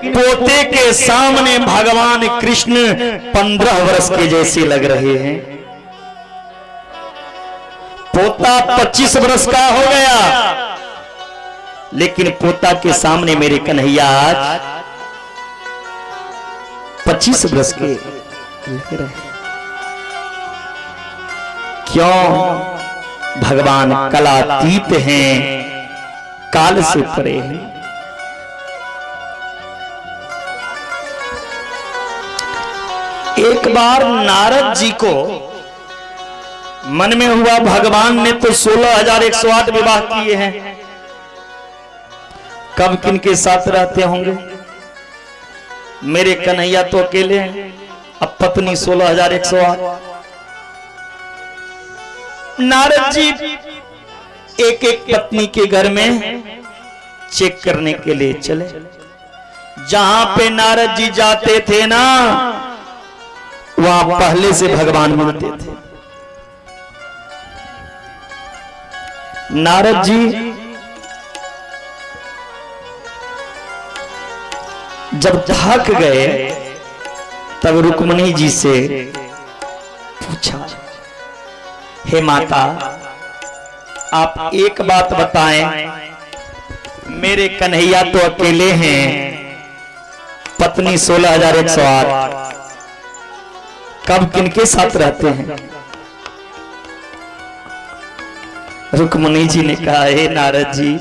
पोते के सामने भगवान कृष्ण 15 वर्ष के जैसे लग रहे हैं। पोता 25 वर्ष का हो गया, लेकिन पोता के सामने मेरे कन्हैया आज 25 वर्ष के लग रहे हैं। क्यों? भगवान कलातीत हैं, काल से परे हैं। एक बार नारद जी को मन में हुआ, भगवान ने तो 16,108 विवाह किए हैं, कब किन के साथ रहते होंगे? मेरे कन्हैया तो अकेले हैं, अब पत्नी 16,108। नारद जी एक एक पत्नी के घर में चेक करने के लिए चले। जहां पे नारद जी जाते थे ना, वहां पहले से भगवान मिलते थे। नारद जी जब थक गए तब रुक्मिणी जी से पूछा, हे माता, आप एक बात बताएं, मेरे कन्हैया तो अकेले हैं, पत्नी 16,108, कब किनके साथ रहते हैं? रुक्मिणी जी ने कहा, हे नारद जी,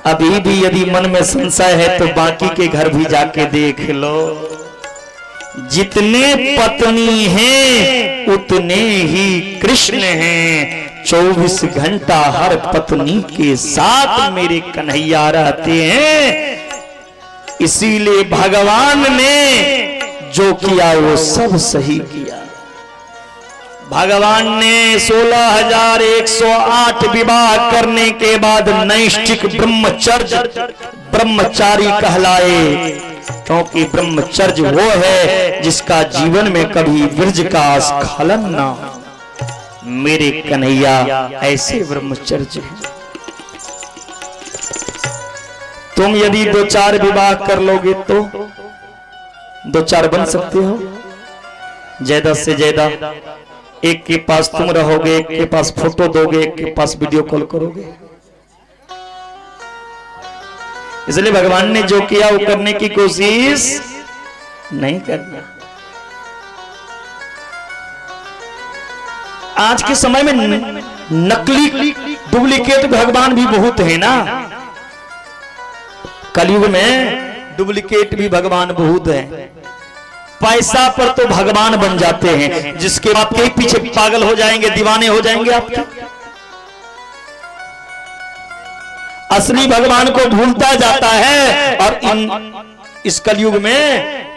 अभी भी यदि मन में संशय है तो बाकी के घर भी जाके देख लो। जितने पत्नी हैं उतने ही कृष्ण हैं। 24 घंटा हर पत्नी के साथ मेरे कन्हैया रहते हैं। इसीलिए भगवान ने जो किया वो सब सही किया। भगवान ने 16,108 विवाह करने के बाद नैष्ठिक ब्रह्मचारी कहलाए, क्योंकि ब्रह्मचर्य वो है जिसका जीवन में कभी विरज का स्खलन ना हो। मेरे कन्हैया ऐसे ब्रह्मचर्य हैं। तुम यदि 2-4 विवाह कर लोगे तो 2-4 बन सकते हो, ज्यादा से ज्यादा एक के पास तुम रहोगे, एक के पास फोटो दोगे, एक के पास वीडियो कॉल करोगे। इसलिए भगवान ने जो किया वो करने की कोशिश नहीं करना। आज के समय में नकली डुप्लीकेट भगवान भी बहुत है ना। कलयुग में डुप्लीकेट भी भगवान बहुत है। पैसा पर तो भगवान बन जाते हैं, जिसके बाद के पीछे पागल हो जाएंगे, दीवाने हो जाएंगे। आप असली भगवान को भूलता जाता है, और इस कलयुग में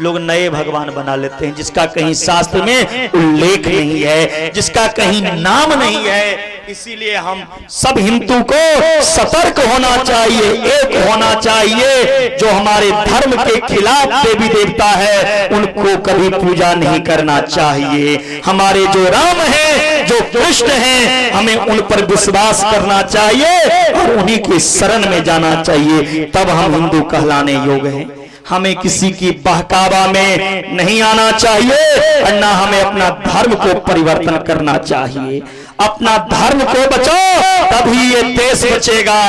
लोग नए भगवान बना लेते हैं, जिसका कहीं शास्त्र में उल्लेख नहीं है, जिसका कहीं नाम नहीं है। इसीलिए हम सब हिंदू को सतर्क होना चाहिए, एक होना चाहिए। जो हमारे धर्म के खिलाफ देवी देवता है उनको कभी पूजा नहीं करना चाहिए। हमारे जो राम हैं, जो कृष्ण हैं, हमें उन पर विश्वास करना चाहिए और उन्हीं के शरण में जाना चाहिए, तब हम हिंदू कहलाने योग्य हैं। हमें किसी की बहकावा में नहीं आना चाहिए, और ना हमें अपना धर्म को परिवर्तन करना चाहिए। अपना धर्म को बचाओ, तभी ये देश बचेगा,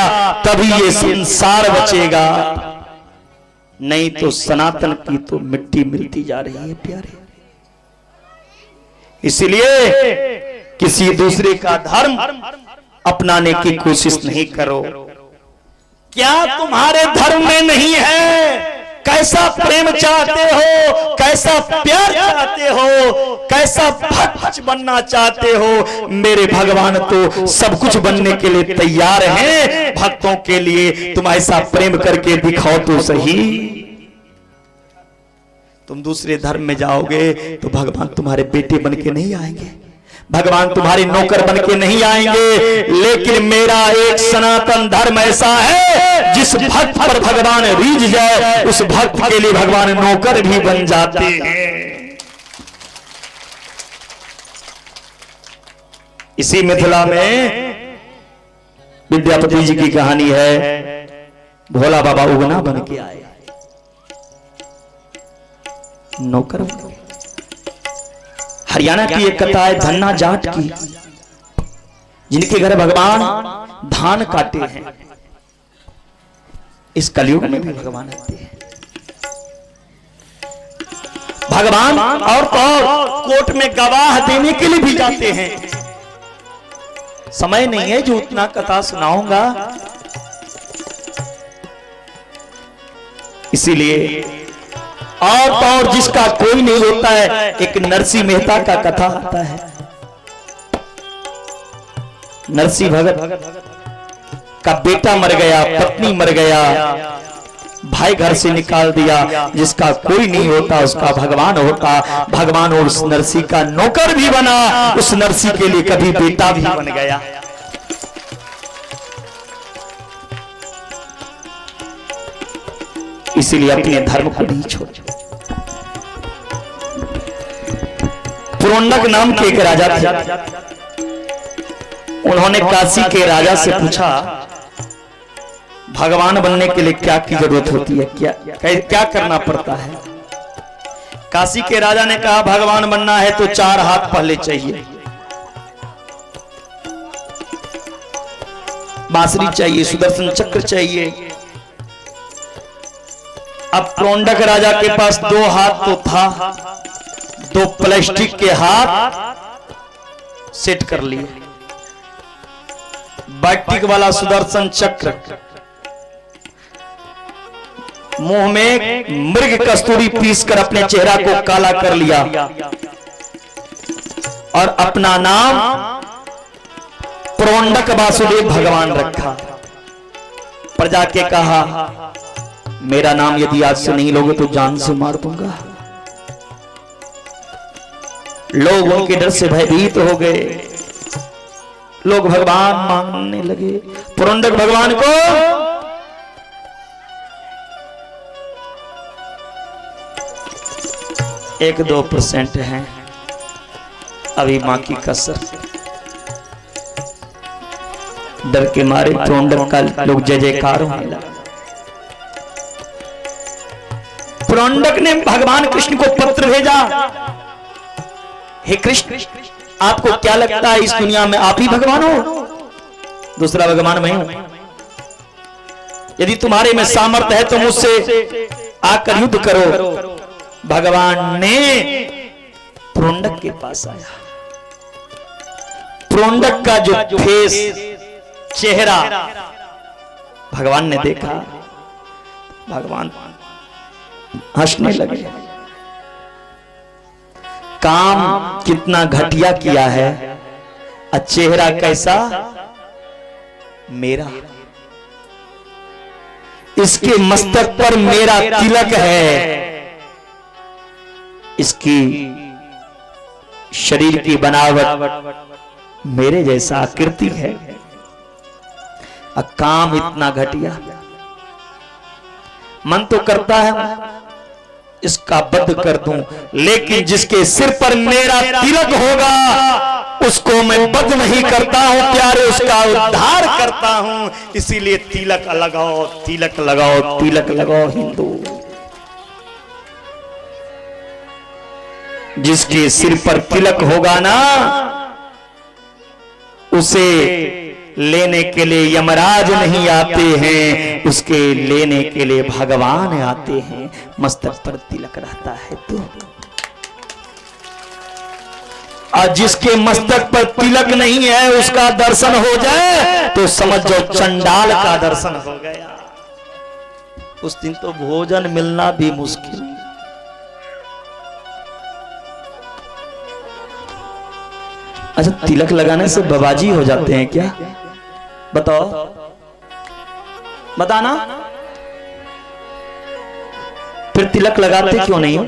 तभी ये संसार बचेगा। नहीं तो सनातन की तो मिट्टी मिलती जा रही है प्यारे। इसलिए किसी दूसरे का धर्म अपनाने की कोशिश नहीं करो। क्या तुम्हारे धर्म में नहीं है? कैसा प्रेम चाहते हो, कैसा प्यार चाहते हो, कैसा भक्त बनना चाहते हो? मेरे भगवान तो सब कुछ बनने के लिए तैयार हैं। भक्तों के लिए तुम ऐसा प्रेम करके दिखाओ तो सही। तुम दूसरे धर्म में जाओगे तो भगवान तुम्हारे बेटे बन के नहीं आएंगे, भगवान तुम्हारे नौकर बन के नहीं आएंगे। लेकिन मेरा एक सनातन धर्म ऐसा है, जिस भक्त पर भगवान रीझ जाए उस भक्त के लिए भगवान नौकर भी बन जाते हैं। इसी मिथिला में विद्यापति जी की कहानी है। भोला बाबा उगना बन के आए। नौकर बन गए। हरियाणा की एक कथा है धन्ना जाट की, जिनके घर भगवान धान काटे हैं। इस कलयुग में भी भगवान आते हैं। भगवान और कोर्ट में गवाह देने के लिए भी जाते हैं। समय नहीं है जो उतना कथा सुनाऊंगा, इसीलिए और जिसका कोई नहीं होता है। एक नरसिंह मेहता का कथा आता है। नरसिंह भगत का बेटा मर गया, पत्नी मर गया, भाई घर से निकाल दिया। जिसका कोई नहीं होता उसका भगवान होता। भगवान और उस नरसिंह का नौकर भी बना, उस नरसिंह के लिए कभी बेटा भी बन गया। इसीलिए अपने धर्म को नहीं छोड़। पुरोंडक नाम के एक राजा थे। उन्होंने काशी के राजा से पूछा, भगवान बनने के लिए क्या की जरूरत होती है, क्या करना पड़ता है। काशी के राजा ने कहा, भगवान बनना है तो 4 हाथ पहले चाहिए, बांसुरी चाहिए, सुदर्शन चक्र चाहिए। अब पुरोंडक राजा के पास 2 हाथ तो था, 2 प्लास्टिक के हाथ सेट कर लिए। बैटिक वाला सुदर्शन चक्र, मुंह में मृग कस्तूरी पीसकर अपने चेहरा को काला कर लिया और अपना नाम पुरोंडक वासुदेव भगवान रखा। प्रजा के कहा, मेरा नाम यदि आज से नहीं लोगे तो जान से मार दूंगा। लोग उनके डर से भयभीत हो गए। लोग भगवान मांगने लगे। पुरोंडक भगवान को 1-2% है अभी मां की कसर। डर के मारे पुरोंडक का लोग जय जयकार होने लगा। पुरोंडक ने भगवान कृष्ण को पत्र भेजा, हे कृष्ण, आपको क्या लगता है इस दुनिया में आप ही भगवान हो, दूसरा भगवान मैं हूं? यदि तुम्हारे में सामर्थ्य है तो मुझसे आकर युद्ध करो। भगवान ने पुरोंडक के पास आया। पुरोंडक का जो फेस, चेहरा भगवान ने देखा, भगवान हंसने लगे। काम कितना घटिया किया है, और चेहरा कैसा मेरा। इसके मस्तक पर मेरा तिलक है, इसकी शरीर की बनावट मेरे जैसा आकृति है, और काम इतना घटिया। मन तो करता है इसका वध कर दूं, लेकिन जिसके सिर पर मेरा तिलक होगा उसको मैं वध नहीं करता हूं प्यारे, उसका उद्धार करता हूं। इसीलिए तिलक लगाओ, तिलक लगाओ, तिलक लगाओ हिंदू। जिसके सिर पर तिलक होगा ना, उसे लेने के लिए यमराज नहीं आते हैं, उसके लेने के लिए भगवान आते हैं। मस्तक पर तिलक रहता है तो। और जिसके मस्तक पर तिलक नहीं है उसका दर्शन हो जाए तो समझ जाओ चंडाल का दर्शन हो गया। उस दिन तो भोजन मिलना भी मुश्किल। अच्छा, तिलक लगाने से बाबाजी हो जाते हैं क्या? बताओ, बताना। फिर तिलक लगाते क्यों नहीं हो?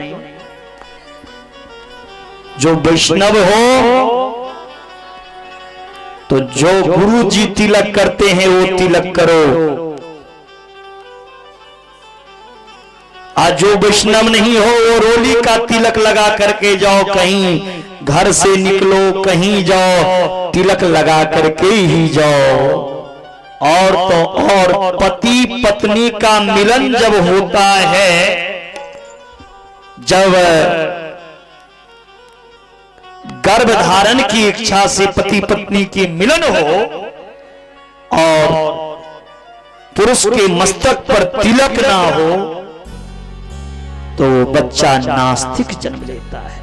जो वैष्णव हो तो जो गुरु जी तिलक करते हैं वो तिलक करो, आज जो वैष्णव नहीं हो वो रोली का तिलक लगा करके जाओ। कहीं घर से निकलो, कहीं जाओ, तिलक लगा करके ही जाओ। और तो और पति पत्नी का मिलन जब होता है जब गर्भ धारण की इच्छा से पति पत्नी की मिलन हो और पुरुष के मस्तक पर तिलक ना हो तो बच्चा नास्तिक जन्म लेता है।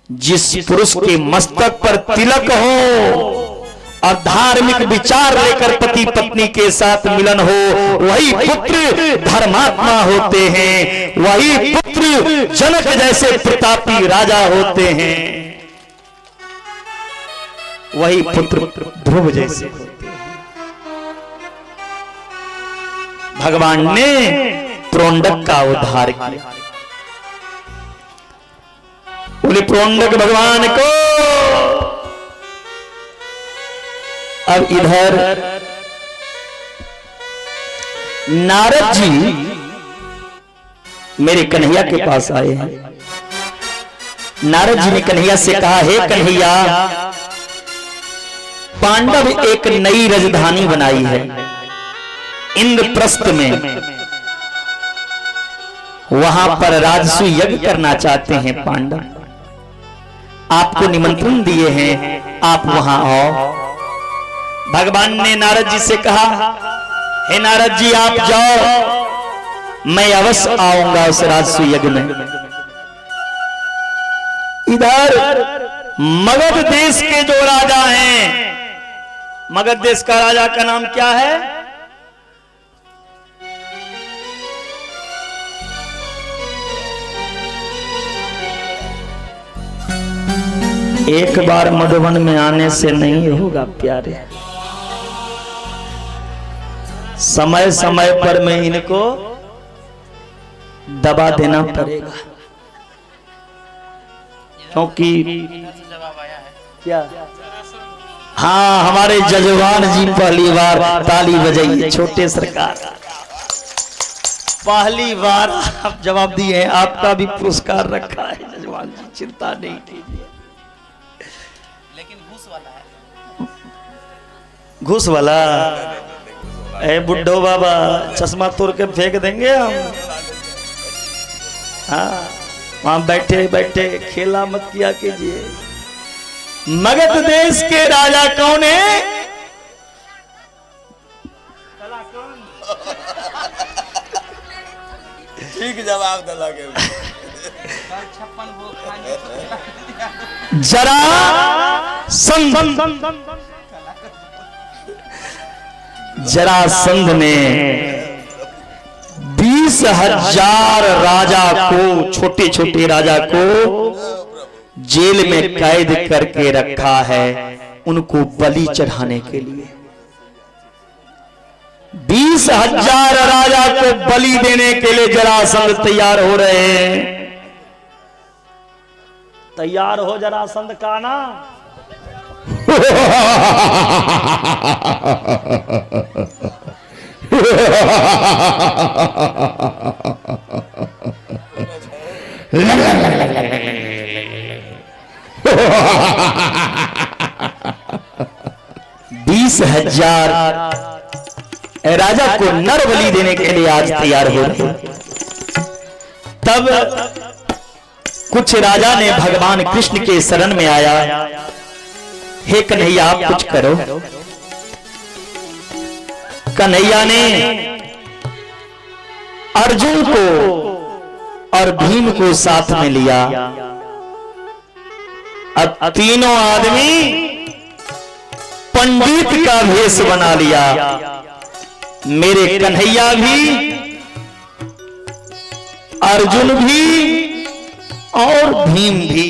जिस पुरुष के मस्तक पर तिलक हो और धार्मिक विचार लेकर पति पत्नी के साथ मिलन हो, वही पुत्र धर्मात्मा होते हैं, वही पुत्र जनक जैसे प्रतापी राजा होते हैं, वही पुत्र ध्रुव जैसे होते हैं। भगवान ने प्रोंडक का उद्धार किया। बोले प्रोंडक भगवान को अब इधर नारद जी मेरे कन्हैया के पास आए हैं। नारद जी ने कन्हैया से कहा, हे कन्हैया, पांडव एक नई राजधानी बनाई है इंद्रप्रस्थ में, वहां पर राजसूय यज्ञ करना चाहते हैं पांडव, आपको निमंत्रण दिए हैं, आप वहां आओ। भगवान ने नारद जी से कहा, हे नारद जी आप जाओ, मैं अवश्य आऊंगा उस राजसूय यज्ञ में। इधर मगध देश के जो राजा हैं, मगध देश का राजा का नाम क्या है? एक बार मधुबन में आने से नहीं होगा प्यारे, समय समय पर मैं इनको दबा देना पड़ेगा, क्योंकि क्या, हाँ हमारे जजमान जी पहली बार ताली बजाइए, छोटे सरकार पहली बार आप जवाब दिए हैं, आपका भी पुरस्कार रखा है जजमान जी, चिंता नहीं कीजिए। लेकिन घूस वाला है, घूस वाला? ए बुड्ढो बाबा, चश्मा तोड़ के फेंक देंगे हम। हाँ वहां बैठे बैठे खेला मत किया कीजिए। मगध देश के राजा कौन है? ठीक जवाब दिला के जरासंध ने 20,000 राजा को, छोटे छोटे राजा को जेल में कैद करके रखा है, उनको बलि चढ़ाने के लिए। 20,000 राजा को बलि देने के लिए जरासंध तैयार हो रहे हैं। तैयार हो जरासंध का ना। बीस 20,000 राजा को नर बलि देने के लिए आज तैयार हो रहे। तब कुछ राजा ने भगवान कृष्ण के शरण में आया, हे कन्हैया आप कुछ करो। कन्हैया ने अर्जुन को और भीम को साथ में लिया। अब तीनों आदमी पंडित का भेष बना लिया। मेरे कन्हैया भी, अर्जुन भी और भीम भी